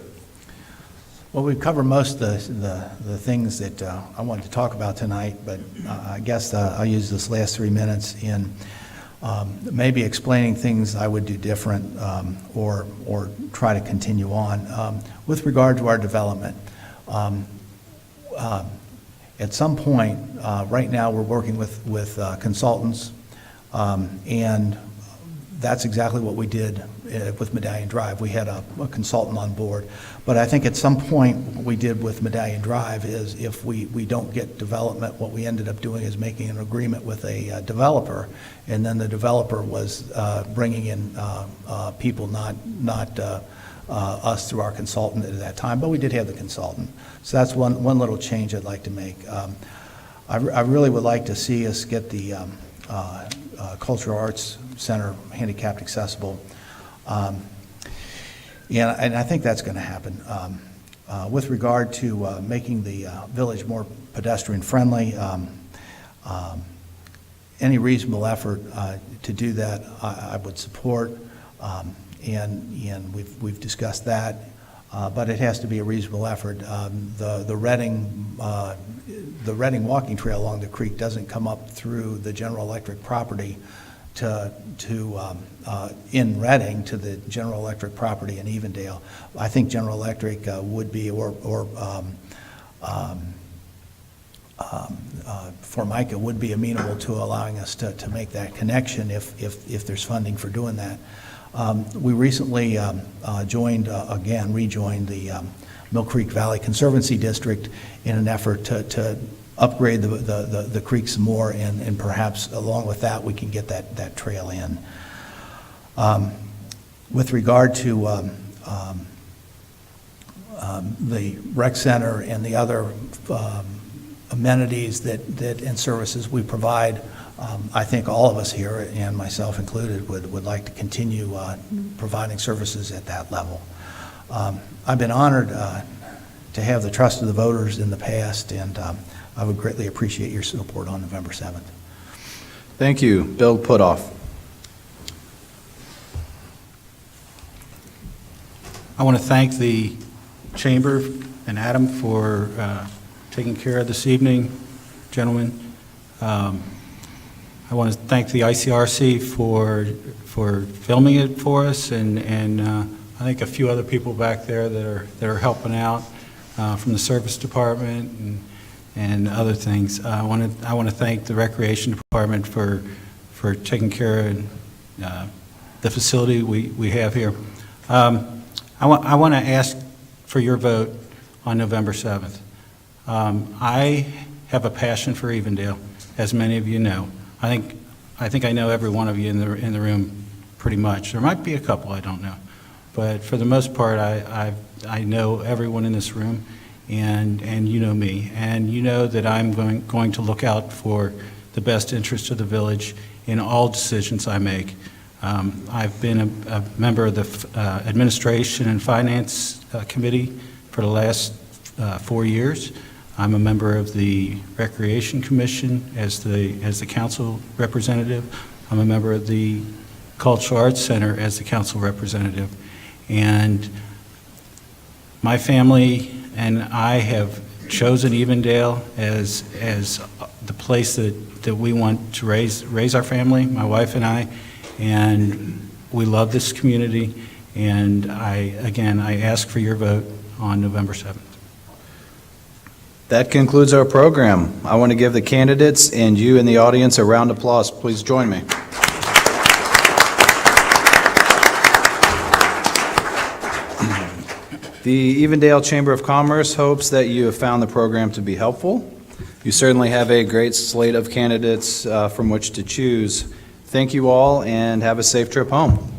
Well, we've covered most of the things that I wanted to talk about tonight, but I guess I'll use this last 3 minutes in maybe explaining things I would do different or try to continue on. With regard to our development, at some point, right now, we're working with consultants, and that's exactly what we did with Medallion Drive. We had a consultant on board. But I think at some point, what we did with Medallion Drive is if we don't get development, what we ended up doing is making an agreement with a developer, and then the developer was bringing in people, not us through our consultant at that time, but we did have the consultant. So that's one little change I'd like to make. I really would like to see us get the Cultural Arts Center handicapped accessible. And I think that's going to happen. With regard to making the village more pedestrian friendly, any reasonable effort to do that I would support, and we've discussed that, but it has to be a reasonable effort. The Reading walking trail along the creek doesn't come up through the General Electric property in Reading to the General Electric property in Evendale. I think General Electric would be, or Formica would be amiable to allowing us to make that connection if there's funding for doing that. We recently rejoined the Mill Creek Valley Conservancy District in an effort to upgrade the creek some more, and perhaps along with that we can get that trail in. With regard to the rec center and the other amenities and services we provide, I think all of us here, and myself included, would like to continue providing services at that level. I've been honored to have the trust of the voters in the past, and I would greatly appreciate your support on November 7th. Thank you. Bill Putoff. I want to thank the Chamber and Adam for taking care of this evening, gentlemen. I want to thank the ICRC for filming it for us, and I think a few other people back there that are helping out from the service department and other things. I want to thank the Recreation Department for taking care of the facility we have here. I want to ask for your vote on November 7th. I have a passion for Evendale, as many of you know. I think I know every one of you in the room pretty much. There might be a couple I don't know, but for the most part, I know everyone in this room, and you know me, and you know that I'm going to look out for the best interest of the village in all decisions I make. I've been a member of the Administration and Finance Committee for the last 4 years. I'm a member of the Recreation Commission as the council representative. I'm a member of the Cultural Arts Center as the council representative. And my family and I have chosen Evendale as the place that we want to raise our family, my wife and I, and we love this community. And I ask for your vote on November 7th. That concludes our program. I want to give the candidates and you in the audience a round of applause. Please join me. The Evendale Chamber of Commerce hopes that you have found the program to be helpful. You certainly have a great slate of candidates from which to choose. Thank you all, and have a safe trip home.